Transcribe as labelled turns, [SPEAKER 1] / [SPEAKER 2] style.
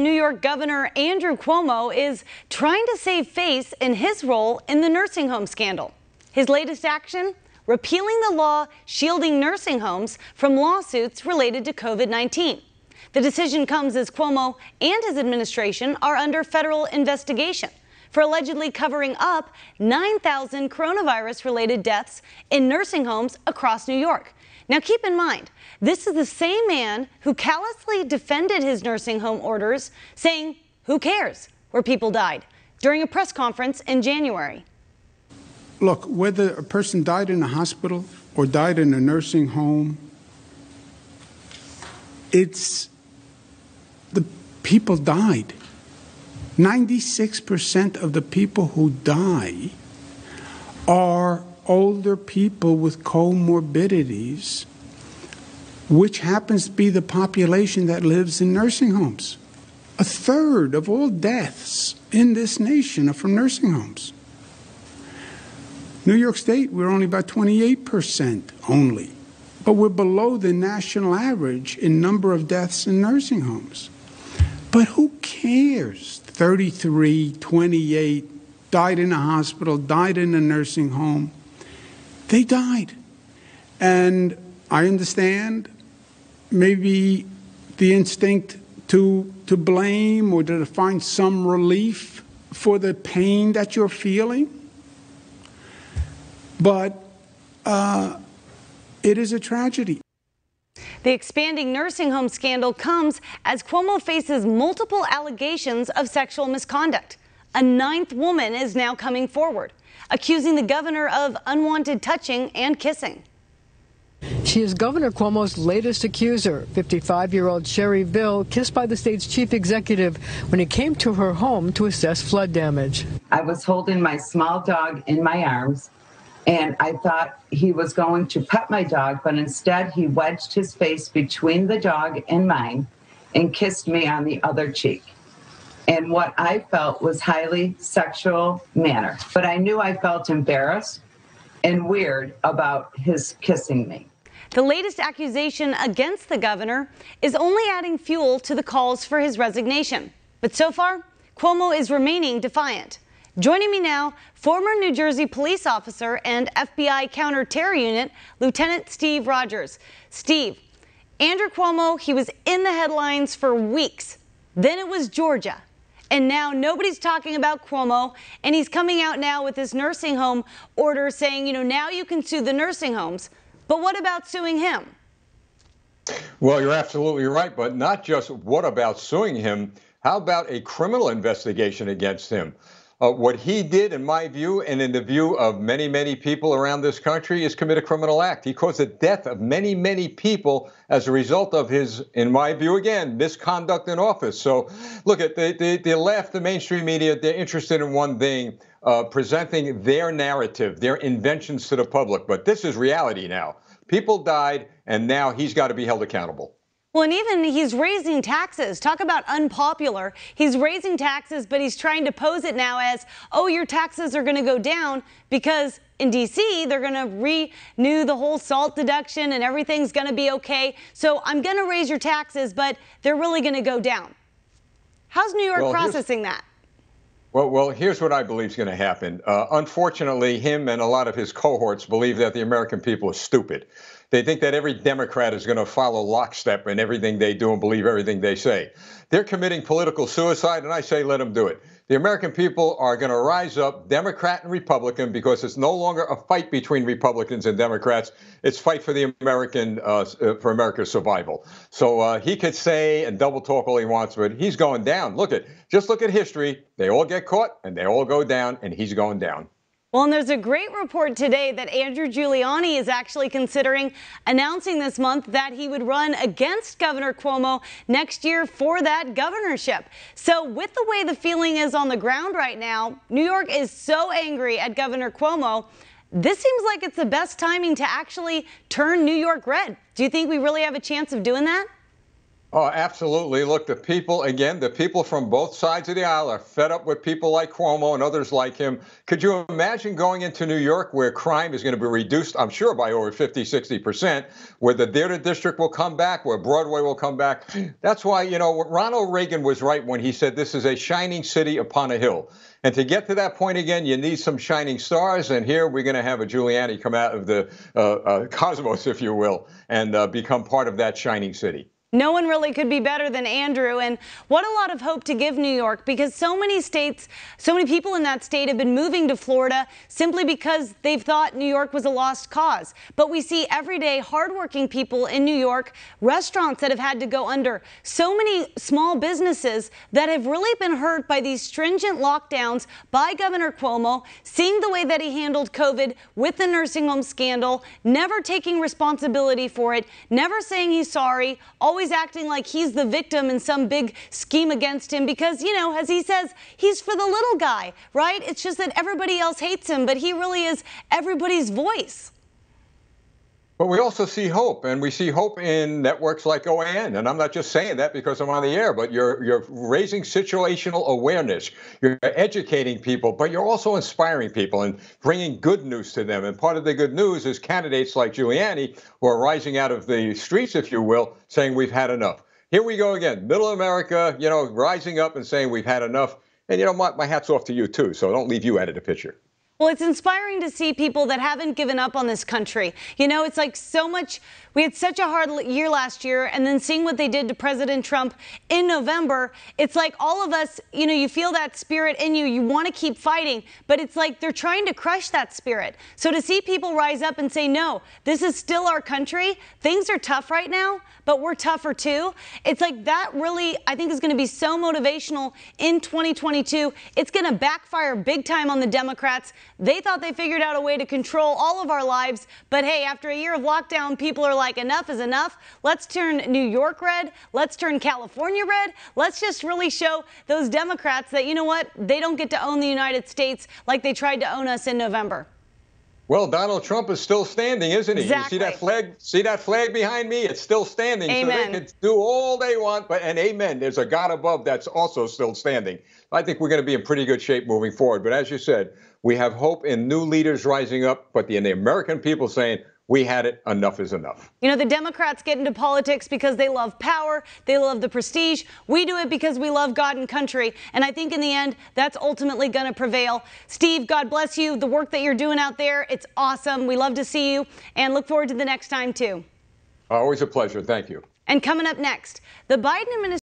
[SPEAKER 1] New York Governor Andrew Cuomo is trying to save face in his role in the nursing home scandal. His latest action? Repealing the law shielding nursing homes from lawsuits related to COVID-19. The decision comes as Cuomo and his administration are under federal investigation for allegedly covering up 9,000 coronavirus-related deaths in nursing homes across New York. Now, keep in mind, this is the same man who callously defended his nursing home orders, saying, "Who cares?" where people died, during a press conference in January.
[SPEAKER 2] Look, whether a person died in a hospital or died in a nursing home, the people died. 96% of the people who die are older people with comorbidities, which happens to be the population that lives in nursing homes. A third of all deaths in this nation are from nursing homes. New York State, we're only about 28% only, but we're below the national average in number of deaths in nursing homes. But who cares? 33, 28, died in a hospital, died in a nursing home. They died. And I understand maybe the instinct to blame or to find some relief for the pain that you're feeling. But it is a tragedy.
[SPEAKER 1] The expanding nursing home scandal comes as Cuomo faces multiple allegations of sexual misconduct. A 9th woman is now coming forward, accusing the governor of unwanted touching and kissing.
[SPEAKER 3] She is Governor Cuomo's latest accuser. 55-year-old Sherry Ville kissed by the state's chief executive when he came to her home to assess flood damage.
[SPEAKER 4] I was holding my small dog in my arms, and I thought he was going to pet my dog, but instead he wedged his face between the dog and mine and kissed me on the other cheek. And what I felt was highly sexual manner. But I knew I felt embarrassed and weird about his kissing me.
[SPEAKER 1] The latest accusation against the governor is only adding fuel to the calls for his resignation. But so far, Cuomo is remaining defiant. Joining me now, former New Jersey police officer and FBI counter-terror unit, Lieutenant Steve Rogers. Steve, Andrew Cuomo, he was in the headlines for weeks. Then it was Georgia. And now nobody's talking about Cuomo, and he's coming out now with this nursing home order saying, now you can sue the nursing homes. But what about suing him?
[SPEAKER 5] Well, you're absolutely right, but not just what about suing him. How about a criminal investigation against him? What he did, in my view, and in the view of many, many people around this country, is commit a criminal act. He caused the death of many, many people as a result of his, in my view, again, misconduct in office. So, look, at the left, the mainstream media, they're interested in one thing, presenting their narrative, their inventions to the public. But this is reality now. People died, and now he's got to be held accountable.
[SPEAKER 1] Well, and even he's raising taxes. Talk about unpopular. He's raising taxes, but he's trying to pose it now as, oh, your taxes are going to go down because in D.C. they're going to renew the whole SALT deduction and everything's going to be okay. So I'm going to raise your taxes, but they're really going to go down. How's New York processing that?
[SPEAKER 5] Well, here's what I believe is going to happen. Unfortunately, him and a lot of his cohorts believe that the American people are stupid. They think that every Democrat is going to follow lockstep in everything they do and believe everything they say. They're committing political suicide, and I say let them do it. The American people are going to rise up, Democrat and Republican, because it's no longer a fight between Republicans and Democrats. It's fight for the for America's survival. So he could say and double talk all he wants, but he's going down. Just look at history. They all get caught and they all go down, and he's going down.
[SPEAKER 1] Well, and there's a great report today that Andrew Giuliani is actually considering announcing this month that he would run against Governor Cuomo next year for that governorship. So with the way the feeling is on the ground right now, New York is so angry at Governor Cuomo. This seems like it's the best timing to actually turn New York red. Do you think we really have a chance of doing that?
[SPEAKER 5] Oh, absolutely. Look, the people from both sides of the aisle are fed up with people like Cuomo and others like him. Could you imagine going into New York where crime is going to be reduced, I'm sure, by over 50, 60%, where the theater district will come back, where Broadway will come back? That's why, Ronald Reagan was right when he said this is a shining city upon a hill. And to get to that point again, you need some shining stars. And here we're going to have a Giuliani come out of the cosmos, if you will, and become part of that shining city.
[SPEAKER 1] No one really could be better than Andrew, and what a lot of hope to give New York, because so many people in that state have been moving to Florida simply because they've thought New York was a lost cause. But we see everyday hardworking people in New York, restaurants that have had to go under, so many small businesses that have really been hurt by these stringent lockdowns by Governor Cuomo, seeing the way that he handled COVID with the nursing home scandal, never taking responsibility for it, never saying he's sorry, always acting like he's the victim in some big scheme against him because, as he says, he's for the little guy, right? It's just that everybody else hates him, but he really is everybody's voice.
[SPEAKER 5] But we also see hope, and we see hope in networks like OAN. And I'm not just saying that because I'm on the air, but you're raising situational awareness. You're educating people, but you're also inspiring people and bringing good news to them. And part of the good news is candidates like Giuliani who are rising out of the streets, if you will, saying we've had enough. Here we go again. Middle America, rising up and saying we've had enough. And my hat's off to you, too. So don't leave you out of the picture.
[SPEAKER 1] Well, it's inspiring to see people that haven't given up on this country. It's like so much. We had such a hard year last year, and then seeing what they did to President Trump in November, it's like all of us, you feel that spirit in you. You want to keep fighting, but it's like they're trying to crush that spirit. So to see people rise up and say, no, this is still our country. Things are tough right now, but we're tougher too. It's like that really, I think, is going to be so motivational in 2022. It's going to backfire big time on the Democrats. They thought they figured out a way to control all of our lives. But hey, after a year of lockdown, people are like, enough is enough. Let's turn New York red. Let's turn California red. Let's just really show those Democrats that, they don't get to own the United States like they tried to own us in November.
[SPEAKER 5] Well, Donald Trump is still standing, isn't he?
[SPEAKER 1] Exactly.
[SPEAKER 5] You see that flag? See that flag behind me? It's still standing.
[SPEAKER 1] Amen.
[SPEAKER 5] So they can do all they want, and amen. There's a God above that's also still standing. I think we're going to be in pretty good shape moving forward. But as you said, we have hope in new leaders rising up, but the American people saying, we had it, enough is enough.
[SPEAKER 1] The Democrats get into politics because they love power, they love the prestige. We do it because we love God and country. And I think in the end, that's ultimately going to prevail. Steve, God bless you. The work that you're doing out there, it's awesome. We love to see you and look forward to the next time, too.
[SPEAKER 5] Always a pleasure. Thank you.
[SPEAKER 1] And coming up next, the Biden administration